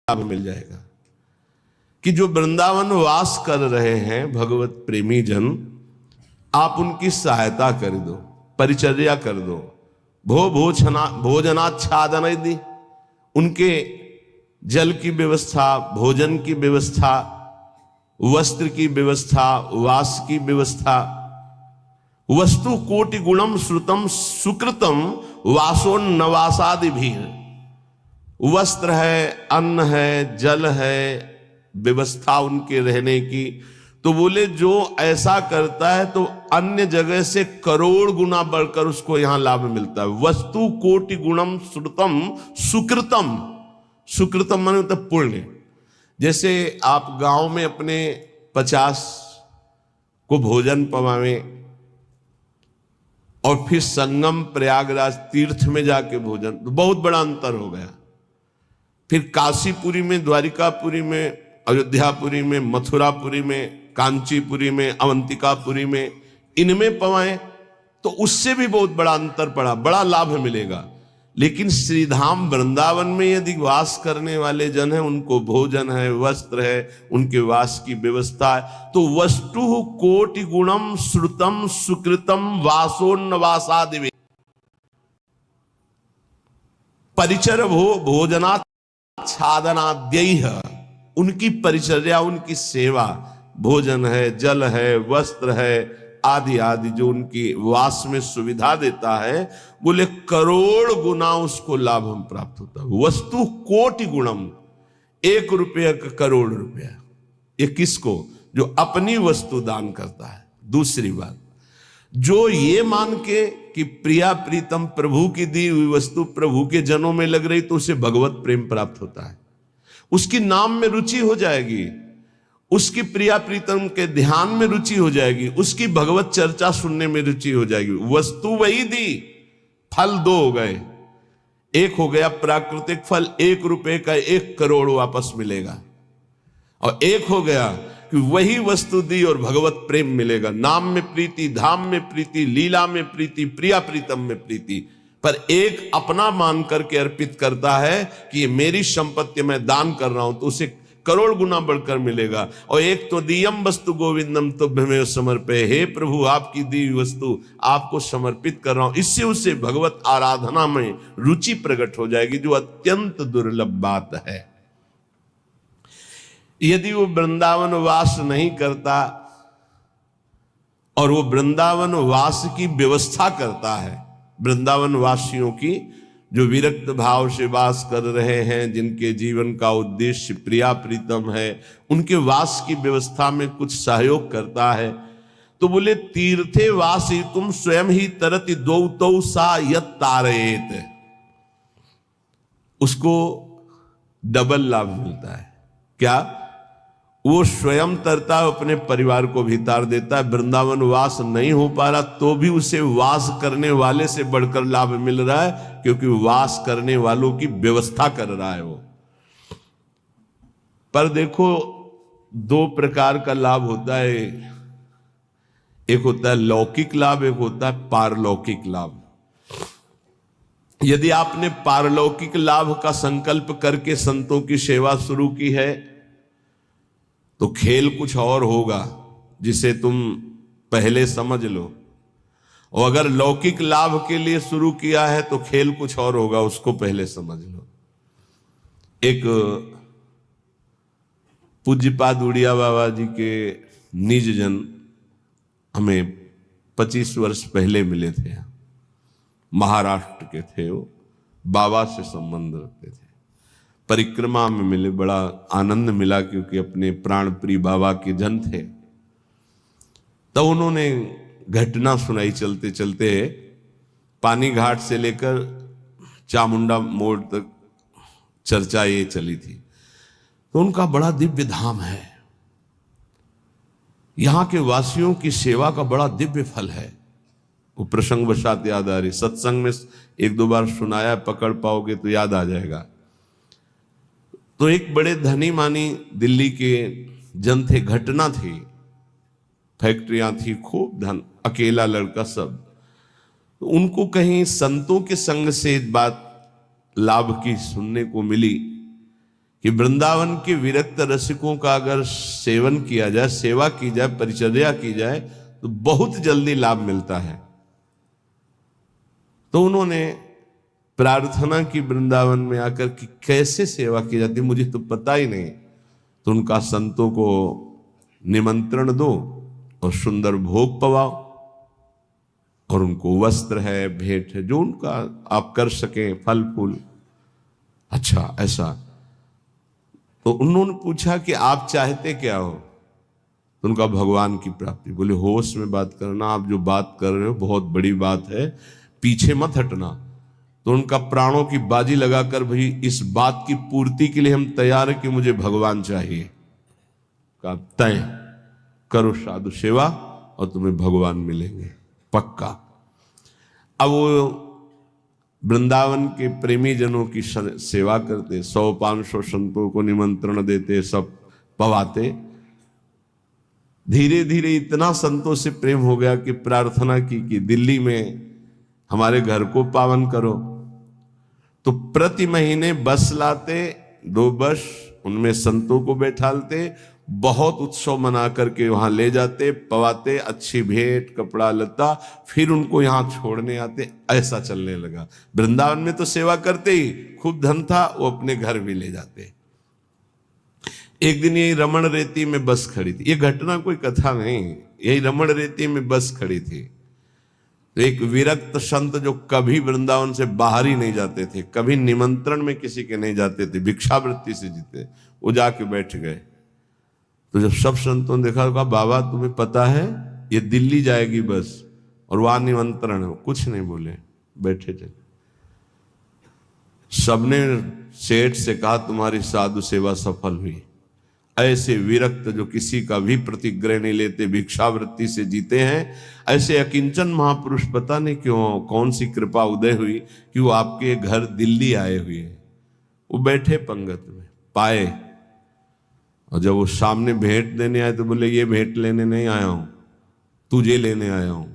लाभ मिल जाएगा कि जो वृंदावन वास कर रहे हैं भगवत प्रेमी जन, आप उनकी सहायता कर दो, परिचर्या कर दो, भोजनाच्छादन यदि उनके जल की व्यवस्था, भोजन की व्यवस्था, वस्त्र की व्यवस्था, वास की व्यवस्था, वस्तु कोटि गुणम श्रुतम सुकृतम वासोन्नवासादि भी, वस्त्र है, अन्न है, जल है, व्यवस्था उनके रहने की। तो बोले जो ऐसा करता है तो अन्य जगह से करोड़ गुना बढ़कर उसको यहां लाभ मिलता है। वस्तु कोटि गुणम श्रुतम सुकृतम, सुकृतम माने मतलब पुण्य। जैसे आप गांव में अपने 50 को भोजन पवावे और फिर संगम प्रयागराज तीर्थ में जाके भोजन, तो बहुत बड़ा अंतर हो गया। फिर काशीपुरी में, द्वारिकापुरी में, अयोध्यापुरी में, मथुरापुरी में, कांचीपुरी में, अवंतिकापुरी में, इनमें पवाएं तो उससे भी बहुत बड़ा अंतर पड़ा, बड़ा लाभ मिलेगा। लेकिन श्रीधाम वृंदावन में यदि वास करने वाले जन हैं, उनको भोजन है, वस्त्र है, उनके वास की व्यवस्था है, तो वस्तु कोटि गुणम श्रुतम सुकृतम वासोन्नवासादि परिचर भोजनाच्छादनाद्यैः, उनकी परिचर्या, उनकी सेवा, भोजन है, जल है, वस्त्र है, आदि आदि जो उनकी वास में सुविधा देता है, बोले करोड़ गुना उसको लाभ हम प्राप्त होता है। वस्तु कोटि गुणम, 1 रुपये का करोड़ रुपया। ये किसको? जो अपनी वस्तु दान करता है। दूसरी बात, जो ये मान के कि प्रिया प्रीतम प्रभु की दी हुई वस्तु प्रभु के जनों में लग रही, तो उसे भगवत प्रेम प्राप्त होता है, उसकी नाम में रुचि हो जाएगी, उसकी प्रिया प्रीतम के ध्यान में रुचि हो जाएगी, उसकी भगवत चर्चा सुनने में रुचि हो जाएगी। वस्तु वही दी, फल 2 हो गए। एक हो गया प्राकृतिक फल, 1 रुपये का 1 करोड़ वापस मिलेगा, और एक हो गया कि वही वस्तु दी और भगवत प्रेम मिलेगा। नाम में प्रीति, धाम में प्रीति, लीला में प्रीति, प्रिया प्रीतम में प्रीति। पर एक अपना मान करके अर्पित करता है कि ये मेरी संपत्ति मैं दान कर रहा हूं, तो उसे करोड़ गुना बढ़कर मिलेगा। और एक तो दियम वस्तु गोविंदम तुभ्यमेव समर्पये, हे प्रभु आपकी दी हुई वस्तु आपको समर्पित कर रहा हूं, इससे उसे भगवत आराधना में रुचि प्रकट हो जाएगी, जो अत्यंत दुर्लभ बात है। यदि वो वृंदावन वास नहीं करता और वो वृंदावन वास की व्यवस्था करता है, वृंदावन वासियों की जो विरक्त भाव से वास कर रहे हैं, जिनके जीवन का उद्देश्य प्रिया प्रीतम है, उनके वास की व्यवस्था में कुछ सहयोग करता है, तो बोले तीर्थे वासी तुम स्वयं ही तरति दौतौ सा यत तारयेत, उसको डबल लाभ मिलता है। क्या? वो स्वयं तरता है, अपने परिवार को भी तार देता है। वृंदावन वास नहीं हो पा रहा तो भी उसे वास करने वाले से बढ़कर लाभ मिल रहा है, क्योंकि वास करने वालों की व्यवस्था कर रहा है वो। पर देखो 2 प्रकार का लाभ होता है, एक होता है लौकिक लाभ, एक होता है पारलौकिक लाभ। यदि आपने पारलौकिक लाभ का संकल्प करके संतों की सेवा शुरू की है, तो खेल कुछ और होगा जिसे तुम पहले समझ लो, और अगर लौकिक लाभ के लिए शुरू किया है तो खेल कुछ और होगा, उसको पहले समझ लो। एक पूज्यपाद उड़िया बाबा जी के निज जन हमें 25 वर्ष पहले मिले थे, महाराष्ट्र के थे वो, बाबा से संबंध रखते थे, परिक्रमा में मिले, बड़ा आनंद मिला क्योंकि अपने प्राण प्रिय बाबा के जन थे। तो उन्होंने घटना सुनाई चलते चलते, पानी घाट से लेकर चामुंडा मोड़ तक चर्चा ये चली थी। तो उनका बड़ा दिव्य धाम है, यहां के वासियों की सेवा का बड़ा दिव्य फल है। वो प्रसंग वशात याद आ रही, सत्संग में 1-2 बार सुनाया, पकड़ पाओगे तो याद आ जाएगा। तो एक बड़े धनी मानी दिल्ली के जन थे, घटना थी, फैक्ट्रियां थी, खूब धन, अकेला लड़का सब। तो उनको कहीं संतों के संग से बात लाभ की सुनने को मिली कि वृंदावन के विरक्त रसिकों का अगर सेवन किया जाए, सेवा की जाए, परिचर्या की जाए तो बहुत जल्दी लाभ मिलता है। तो उन्होंने प्रार्थना की वृंदावन में आकर कि कैसे सेवा की जाती मुझे तो पता ही नहीं। तो उनका संतों को निमंत्रण दो और सुंदर भोग पवाओ और उनको वस्त्र है, भेंट है, जो उनका आप कर सकें, फल फूल। अच्छा ऐसा। तो उन्होंने पूछा कि आप चाहते क्या हो? तो उनका भगवान की प्राप्ति। बोले होश में बात करना, आप जो बात कर रहे हो बहुत बड़ी बात है, पीछे मत हटना। तो उनका प्राणों की बाजी लगाकर भाई इस बात की पूर्ति के लिए हम तैयार हैं कि मुझे भगवान चाहिए। का तय करो साधु सेवा और तुम्हें भगवान मिलेंगे पक्का। अब वो वृंदावन के प्रेमी जनों की सेवा करते, 100-500 संतों को निमंत्रण देते, सब पवाते। धीरे धीरे इतना संतों से प्रेम हो गया कि प्रार्थना की कि दिल्ली में हमारे घर को पावन करो। तो प्रति महीने बस लाते, 2 बस, उनमें संतों को बैठालते, बहुत उत्सव मना करके वहां ले जाते, पवाते, अच्छी भेंट, कपड़ा लत्ता, फिर उनको यहां छोड़ने आते। ऐसा चलने लगा। वृंदावन में तो सेवा करते ही, खूब धन था, वो अपने घर भी ले जाते। एक दिन यही रमण रेती में बस खड़ी थी, ये घटना कोई कथा नहीं, यही रमण रेती में बस खड़ी थी। तो एक विरक्त संत जो कभी वृंदावन से बाहर ही नहीं जाते थे, कभी निमंत्रण में किसी के नहीं जाते थे, भिक्षावृत्ति से जीते, वो जाके बैठ गए। तो जब सब संतों ने देखा, कहा बाबा तुम्हें पता है ये दिल्ली जाएगी बस और वहां निमंत्रण है। कुछ नहीं बोले, बैठे थे। सबने सेठ से कहा तुम्हारी साधु सेवा सफल हुई। ऐसे विरक्त जो किसी का भी प्रतिग्रह नहीं लेते, भिक्षावृत्ति से जीते हैं, ऐसे अकिंचन महापुरुष पता नहीं क्यों कौन सी कृपा उदय हुई कि वो आपके घर दिल्ली आए हुए हैं। वो बैठे पंगत में, पाए, और जब वो सामने भेंट देने आए तो बोले ये भेंट लेने नहीं आया हूं, तुझे लेने आया हूं,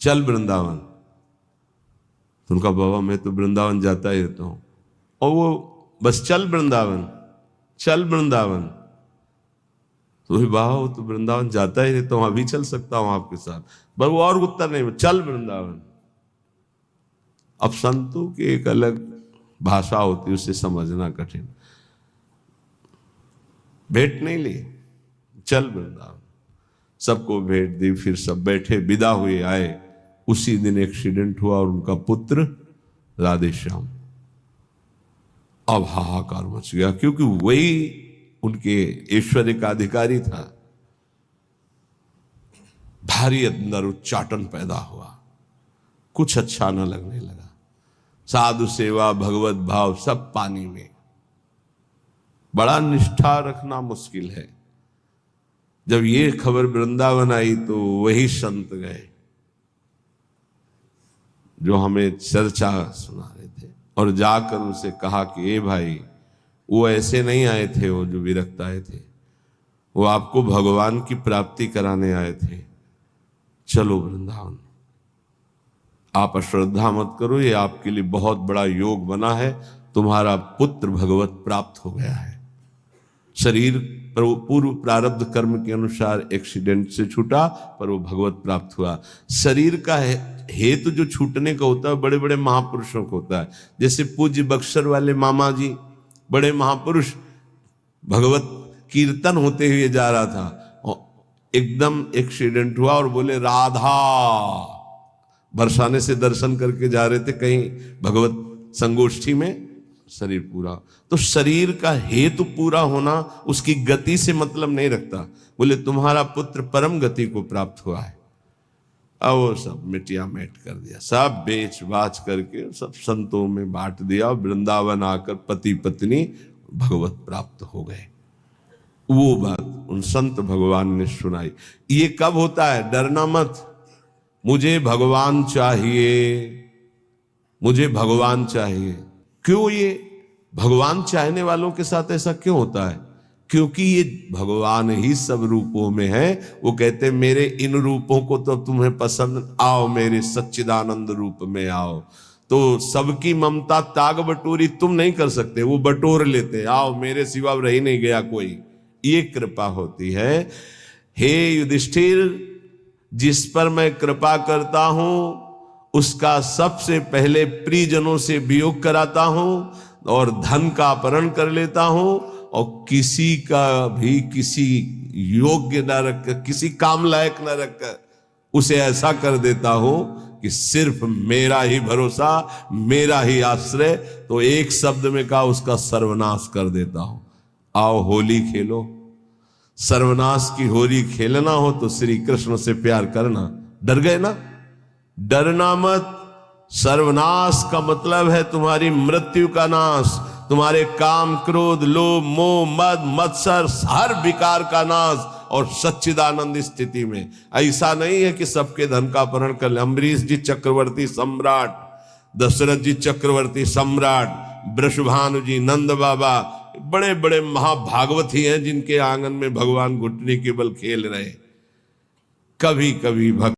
चल वृंदावन। तो उनका बाबा मैं तो वृंदावन जाता ही रहता हूं। और वो बस चल वृंदावन, चल वृंदावन। तो बाबा तो वृंदावन जाता ही रहता हूं, अभी चल सकता हूं आपके साथ, पर वो और उत्तर नहीं, चल वृंदावन। अब संतों की एक अलग भाषा होती है, उसे समझना कठिन। भेंट नहीं ली, चल वृंदावन। सबको भेंट दी, फिर सब बैठे, विदा हुए, आए। उसी दिन एक्सीडेंट हुआ और उनका पुत्र राधे श्याम। अब हाहाकार मच गया, क्योंकि वही उनके ऐश्वर्य का अधिकारी था। भारी अंदर उच्चाटन पैदा हुआ, कुछ अच्छा न लगने लगा। साधु सेवा, भगवत भाव सब पानी में। बड़ा निष्ठा रखना मुश्किल है। जब ये खबर वृंदावन आई तो वही संत गए जो हमें चर्चा सुना रहे थे, और जाकर उनसे कहा कि ए भाई, वो ऐसे नहीं आए थे, वो जो विरक्त आए थे, वो आपको भगवान की प्राप्ति कराने आए थे। चलो वृंदावन, आप अश्रद्धा मत करो, ये आपके लिए बहुत बड़ा योग बना है, तुम्हारा पुत्र भगवत प्राप्त हो गया है। शरीर पूर्व प्रारब्ध कर्म के अनुसार एक्सीडेंट से छूटा, पर वो भगवत प्राप्त हुआ। शरीर का हेतु जो छूटने का होता है बड़े बड़े महापुरुषों को होता है। जैसे पूज्य बक्सर वाले मामा जी, बड़े महापुरुष, भगवत कीर्तन होते हुए जा रहा था और एकदम एक्सीडेंट हुआ और बोले राधा, बरसाने से दर्शन करके जा रहे थे कहीं भगवत संगोष्ठी में, शरीर पूरा। तो शरीर का हेतु पूरा होना उसकी गति से मतलब नहीं रखता। बोले तुम्हारा पुत्र परम गति को प्राप्त हुआ है। अब वो सब मिटिया मेट कर दिया, सब बेच बाच करके सब संतों में बांट दिया। वृंदावन आकर पति पत्नी भगवत प्राप्त हो गए। वो बात उन संत भगवान ने सुनाई। ये कब होता है? डरना मत, मुझे भगवान चाहिए, मुझे भगवान चाहिए। क्यों ये भगवान चाहने वालों के साथ ऐसा क्यों होता है? क्योंकि ये भगवान ही सब रूपों में है। वो कहते मेरे इन रूपों को तो तुम्हें पसंद, आओ मेरे सच्चिदानंद रूप में आओ। तो सबकी ममता ताग बटोरी तुम नहीं कर सकते, वो बटोर लेते, आओ मेरे सिवा रही नहीं गया कोई, ये कृपा होती है। हे युधिष्ठिर, जिस पर मैं कृपा करता हूं उसका सबसे पहले प्रियजनों से वियोग कराता हूं और धन का अपहरण कर लेता हूं और किसी का भी किसी योग्य न रखकर, किसी काम लायक न रखकर उसे ऐसा कर देता हूं कि सिर्फ मेरा ही भरोसा, मेरा ही आश्रय, तो एक शब्द में कहा उसका सर्वनाश कर देता हूं। आओ होली खेलो, सर्वनाश की होली खेलना हो तो श्री कृष्ण से प्यार करना। डर गए ना, डरना मत। सर्वनाश का मतलब है तुम्हारी मृत्यु का नाश, तुम्हारे काम क्रोध लोभ मोह मद मत्सर हर विकार का नाश, और सच्चिदानंद स्थिति में। ऐसा नहीं है कि सबके धन का अपहरण कर ले। अम्बरीश जी चक्रवर्ती सम्राट, दशरथ जी चक्रवर्ती सम्राट, वृषभानु जी, नंद बाबा, बड़े बड़े महाभागवती हैं जिनके आंगन में भगवान घुटने के बल खेल रहे। कभी कभी भक्त